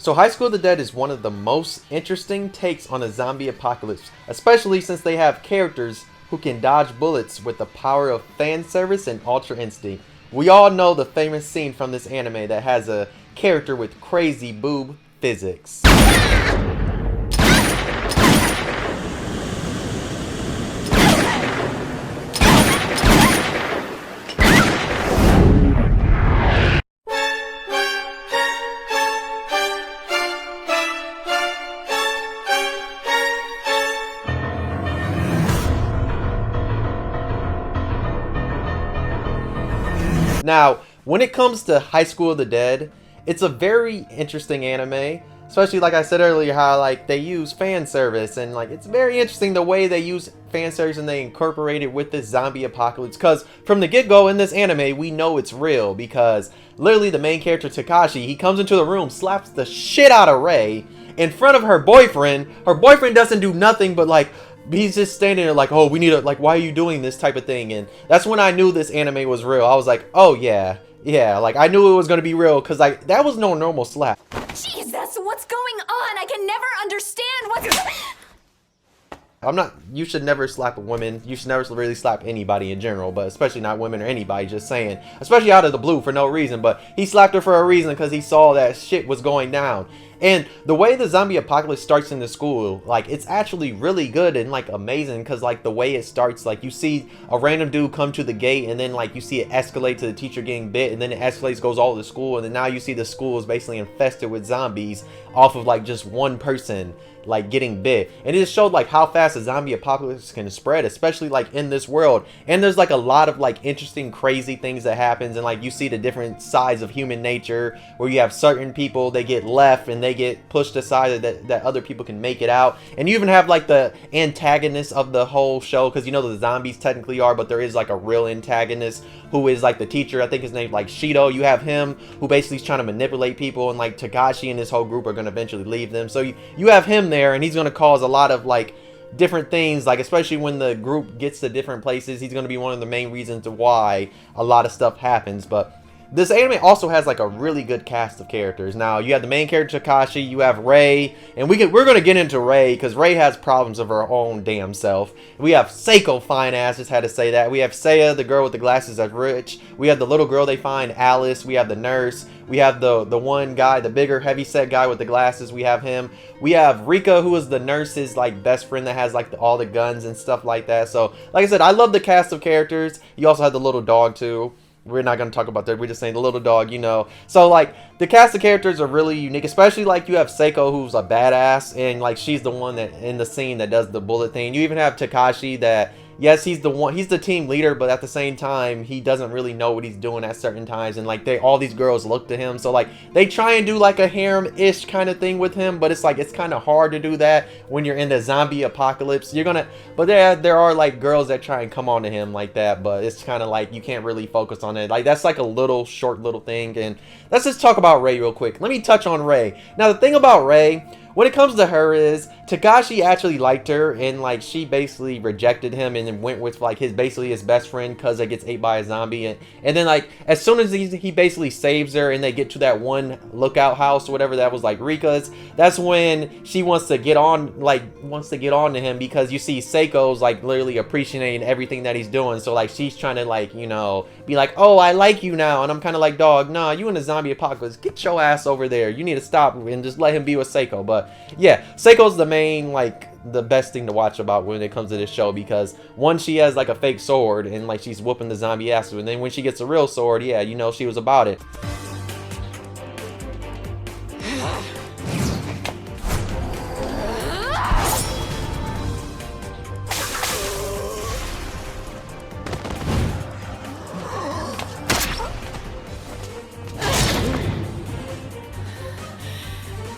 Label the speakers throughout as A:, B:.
A: So High School of the Dead is one of the most interesting takes on a zombie apocalypse, especially since they have characters who can dodge bullets with the power of fan service and Ultra Instinct. We all know the famous scene from this anime that has a character with crazy boob physics. Now, when it comes to High School of the Dead, it's a very interesting anime, especially like I said earlier, how like they use fan service, and like it's very interesting the way they use fan service and they incorporate it with this zombie apocalypse, because from the get-go in this anime we know it's real, because literally the main character Takashi, he comes into the room, slaps the shit out of Rei in front of her boyfriend. Her boyfriend doesn't do nothing but like, he's just standing there like, oh, we need to, like, why are you doing this type of thing? And that's when I knew this anime was real. I was like, oh yeah, like I knew it was gonna be real, because like that was no normal slap.
B: Jesus, what's going on? I can never understand what's
A: you should never slap a woman. You should never really slap anybody in general, but especially not women or anybody, just saying. Especially out of the blue for no reason, but he slapped her for a reason, because he saw that shit was going down. And the way the zombie apocalypse starts in the school, like, it's actually really good and like amazing, because like the way it starts, like you see a random dude come to the gate, and then like you see it escalate to the teacher getting bit, and then it escalates, goes all to the school, and then now you see the school is basically infested with zombies off of like just one person like getting bit. And it just showed like how fast a zombie apocalypse can spread, especially like in this world. And there's like a lot of like interesting crazy things that happens, and like you see the different sides of human nature, where you have certain people, they get left and they get pushed aside that other people can make it out. And you even have like the antagonist of the whole show, because you know the zombies technically are, but there is like a real antagonist who is like the teacher. I think his name's like Shidō. You have him who basically is trying to manipulate people, and like Takashi and his whole group are going to eventually leave them. So you have him there, and he's going to cause a lot of like different things, like especially when the group gets to different places, he's going to be one of the main reasons to why a lot of stuff happens. But this anime also has like a really good cast of characters. Now you have the main character Takashi, you have Rei, and we're going to get into Rei, because Rei has problems of her own damn self. We have Saeko, fine ass, just had to say that. We have Saya, the girl with the glasses that's rich. We have the little girl they find, Alice. We have the nurse. We have the one guy, the bigger heavy-set guy with the glasses. We have him. We have Rika, who is the nurse's like best friend that has like all the guns and stuff like that. So like I said, I love the cast of characters. You also have the little dog too. We're not going to talk about that. We're just saying the little dog, you know. So, like, the cast of characters are really unique. Especially, like, you have Saeko, who's a badass. And, like, she's the one that in the scene that does the bullet thing. You even have Takashi that, yes, he's the team leader. But at the same time, he doesn't really know what he's doing at certain times. And, like, all these girls look to him. So, like, they try and do, like, a harem-ish kind of thing with him. But it's, like, it's kind of hard to do that when you're in the zombie apocalypse. But there are, like, girls that try and come on to him like that. But it's kind of, like, you can't really focus on it. Like, that's, like, a short little thing. And let's just talk about Rei real quick. Let me touch on Rei. Now, the thing about Rei, when it comes to her, is Takashi actually liked her, and like she basically rejected him and then went with like his best friend, because it gets ate by a zombie. And then like as soon as he basically saves her and they get to that one lookout house or whatever that was like Rika's, that's when she wants to get on to him, because you see Seiko's like literally appreciating everything that he's doing. So like she's trying to like, you know, be like, oh, I like you now. And I'm kind of like, dog, nah, you in a zombie apocalypse, get your ass over there. You need to stop and just let him be with Saeko. But yeah, Seiko's the main, like, the best thing to watch about when it comes to this show, because one, she has like a fake sword and like she's whooping the zombie ass, and then when she gets a real sword, yeah, you know, she was about it.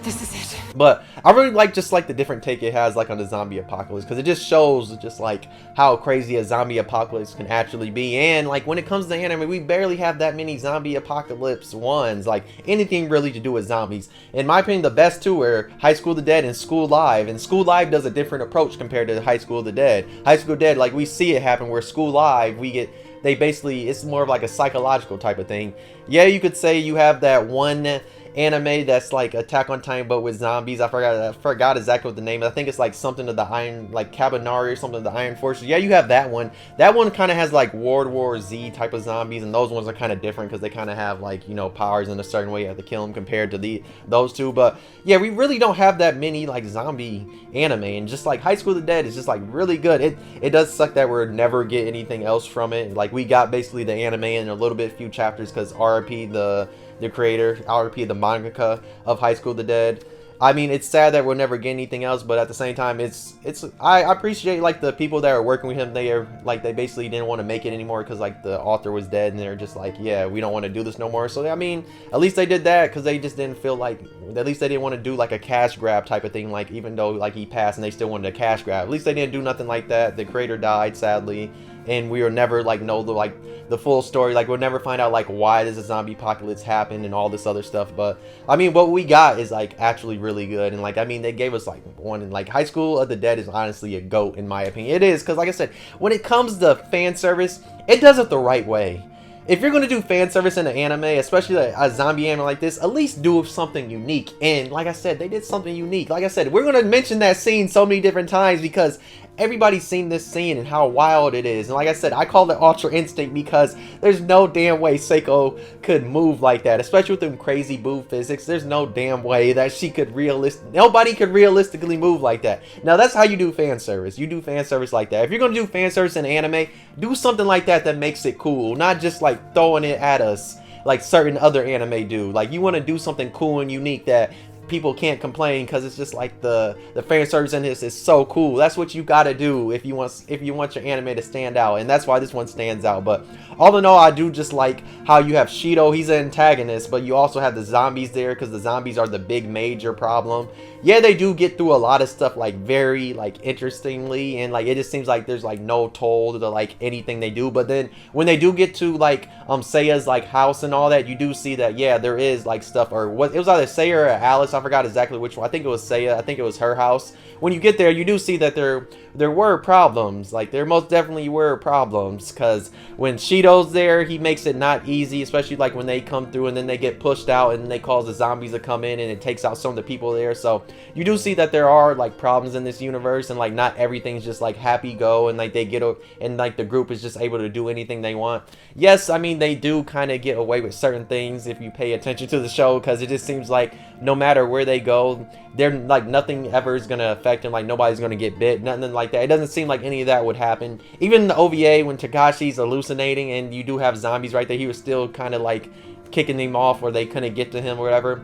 B: This is it.
A: But I really like the different take it has like on the zombie apocalypse, because it just shows just like how crazy a zombie apocalypse can actually be. And like when it comes to anime, we barely have that many zombie apocalypse ones, like anything really to do with zombies. In my opinion, the best two are High School of the Dead and School Live. And School Live does a different approach compared to High School of the Dead. High School of the Dead, like we see it happen, where School Live, it's more of like a psychological type of thing. Yeah, you could say you have that one anime that's like Attack on Titan but with zombies. I forgot exactly what the name is. I think it's like something of the Iron, like Cabanari or something of the Iron Forces. Yeah, you have that one. That one kind of has like World War Z type of zombies, and those ones are kind of different because they kind of have like, you know, powers in a certain way you have to kill them compared to those two. But yeah, we really don't have that many like zombie anime, and just like High School of the Dead is just like really good. It does suck that we're never get anything else from it. Like we got basically the anime and a little bit few chapters because RP the creator, RP the mangaka of High School of the Dead. I mean, it's sad that we'll never get anything else, but at the same time, I appreciate like the people that are working with him. They basically didn't want to make it anymore because like the author was dead, and they're just like, yeah, we don't want to do this no more. So I mean, at least they did that because they just didn't feel like, at least they didn't want to do like a cash grab type of thing. Like even though like he passed and they still wanted a cash grab, at least they didn't do nothing like that. The creator died sadly, and we will never like know the full story. Like we'll never find out like why does a zombie apocalypse happen and all this other stuff. But I mean, what we got is like actually really good, and like I mean, they gave us like one, and like High School of the Dead is honestly a GOAT in my opinion. It is, because like I said, when it comes to fan service, it does it the right way. If you're going to do fan service in an anime, especially a zombie anime like this, at least do something unique. And like I said, they did something unique. Like I said, we're going to mention that scene so many different times because everybody's seen this scene and how wild it is. And like I said, I call it Ultra Instinct because there's no damn way Saeko could move like that, especially with them crazy Boob physics. There's no damn way that she could nobody could realistically move like that. Now that's how you do fan service. You do fan service like that. If you're going to do fan service in anime, do something like that that makes it cool, not just like throwing it at us like certain other anime do. Like you want to do something cool and unique that people can't complain because it's just like the fan service in this is so cool. That's what you gotta do if you want your anime to stand out, and that's why this one stands out. But all in all, I do just like how you have Shidō. He's an antagonist, but you also have the zombies there because the zombies are the big major problem. Yeah, they do get through a lot of stuff like very like interestingly, and like it just seems like there's like no toll to like anything they do. But then when they do get to like Seiya's like house and all that, you do see that yeah, there is like stuff, or what it was either Seiya or Alice, I forgot exactly which one. I think it was Seiya. I think it was her house. When you get there, you do see that there were problems. Like there most definitely were problems, because when Shidō's there, he makes it not easy, especially like when they come through and then they get pushed out and they cause the zombies to come in and it takes out some of the people there. So you do see that there are like problems in this universe, and like not everything's just like happy go and like they get and like the group is just able to do anything they want. Yes, I mean they do kind of get away with certain things if you pay attention to the show, because it just seems like no matter where they go, they're like nothing ever is gonna affect them. Like nobody's gonna get bit, nothing like that. It doesn't seem like any of that would happen. Even the OVA, when Takashi's hallucinating and you do have zombies right there, he was still kind of like kicking him off, or they couldn't get to him or whatever.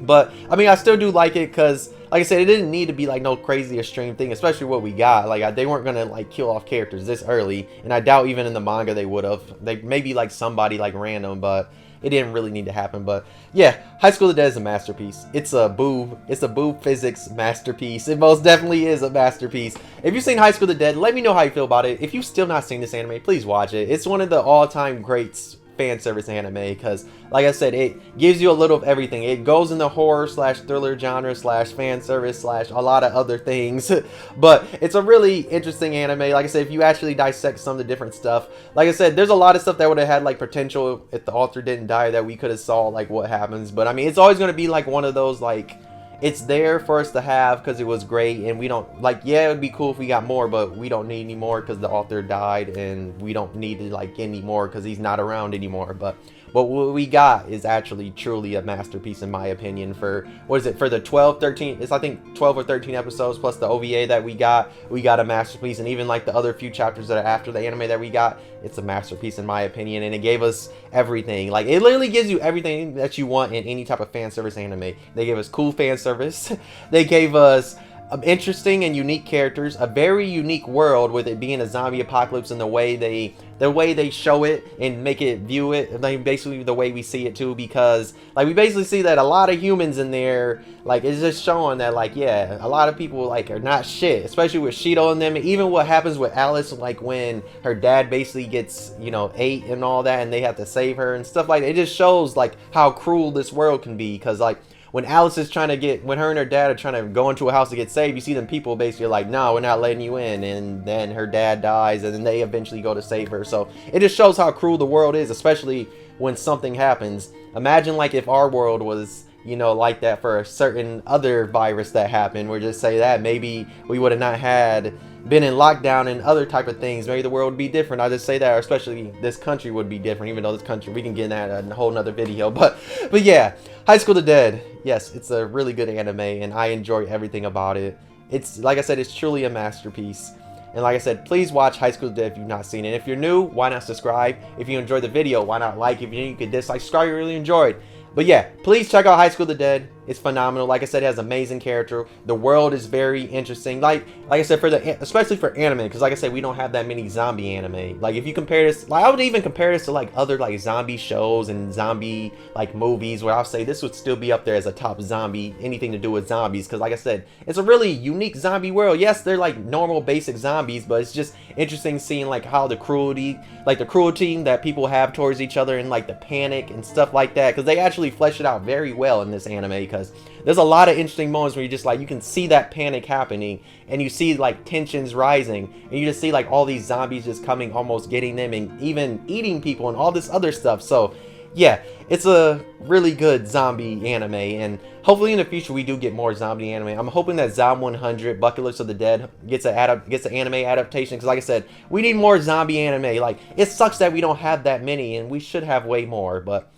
A: But I mean, I still do like it because, like I said, it didn't need to be like no crazy extreme thing, especially what we got. Like they weren't gonna like kill off characters this early, and I doubt even in the manga they would have. They maybe like somebody like random, but it didn't really need to happen. But yeah, High School of the Dead is a masterpiece. It's a Boob physics masterpiece. It most definitely is a masterpiece. If you've seen High School of the Dead, let me know how you feel about it. If you've still not seen this anime, please watch it. It's one of the all-time greats fan service anime, because like I said, it gives you a little of everything. It goes in the horror slash thriller genre slash fan service slash a lot of other things. But it's a really interesting anime. Like I said, if you actually dissect some of the different stuff, like I said, there's a lot of stuff that would have had like potential if the author didn't die, that we could have saw like what happens. But I mean, it's always going to be like one of those, like it's there for us to have because it was great, and we don't like, yeah, it would be cool if we got more, but we don't need any more because the author died, and we don't need to like any more because he's not around anymore. But what we got is actually truly a masterpiece in my opinion. For what is it, for the 12 13, it's I think 12 or 13 episodes plus the OVA that we got a masterpiece. And even like the other few chapters that are after the anime that we got, it's a masterpiece in my opinion. And it gave us everything. Like it literally gives you everything that you want in any type of fan service anime. They gave us cool fan service. They gave us interesting and unique characters, a very unique world with it being a zombie apocalypse, and the way they show it and make it view it, like basically the way we see it too, because like we basically see that a lot of humans in there, like it's just showing that like yeah, a lot of people like are not shit, especially with Shidō and them. Even what happens with Alice, like when her dad basically gets, you know, ate and all that, and they have to save her and stuff like that. It just shows like how cruel this world can be, because like when Alice is trying to get, when her and her dad are trying to go into a house to get saved, you see them people basically like, no, we're not letting you in, and then her dad dies, and then they eventually go to save her. So it just shows how cruel the world is, especially when something happens. Imagine like if our world was, you know, like that for a certain other virus that happened. We'll just say that maybe we would have not had been in lockdown and other type of things. Maybe the world would be different. I just say that, or especially this country would be different, even though this country, we can get that in a whole nother video. But yeah, High School of the Dead, yes, it's a really good anime, and I enjoy everything about it. It's, like I said, it's truly a masterpiece. And like I said, please watch High School of the Dead if you've not seen it. If you're new, why not subscribe? If you enjoyed the video, why not like? If you could dislike, subscribe, you really enjoyed. But yeah, please check out High School of the Dead. It's phenomenal. Like I said, it has amazing character. The world is very interesting. Like I said, especially for anime, because like I said, we don't have that many zombie anime. Like if you compare this, like I would even compare this to like other like zombie shows and zombie like movies, where I'll say this would still be up there as a top zombie, anything to do with zombies. Because like I said, it's a really unique zombie world. Yes, they're like normal basic zombies, but it's just interesting seeing like how the cruelty that people have towards each other, and like the panic and stuff like that. Because they actually flesh it out very well in this anime, because there's a lot of interesting moments where you just like, you can see that panic happening, and you see like tensions rising, and you just see like all these zombies just coming, almost getting them, and even eating people and all this other stuff. So yeah, it's a really good zombie anime, and hopefully in the future we do get more zombie anime. I'm hoping that Zom 100 Bucket List of the Dead gets an anime adaptation, because like I said, we need more zombie anime. Like, it sucks that we don't have that many, and we should have way more. But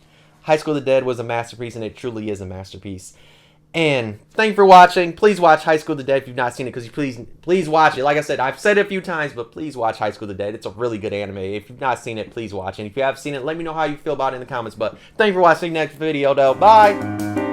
A: High School of the Dead was a masterpiece, and it truly is a masterpiece. And thank you for watching. Please watch High School of the Dead if you've not seen it, because please watch it. Like I said, I've said it a few times, but please watch High School of the Dead. It's a really good anime. If you've not seen it, please watch. And if you have seen it, let me know how you feel about it in the comments. But thank you for watching. Next video, though. Bye!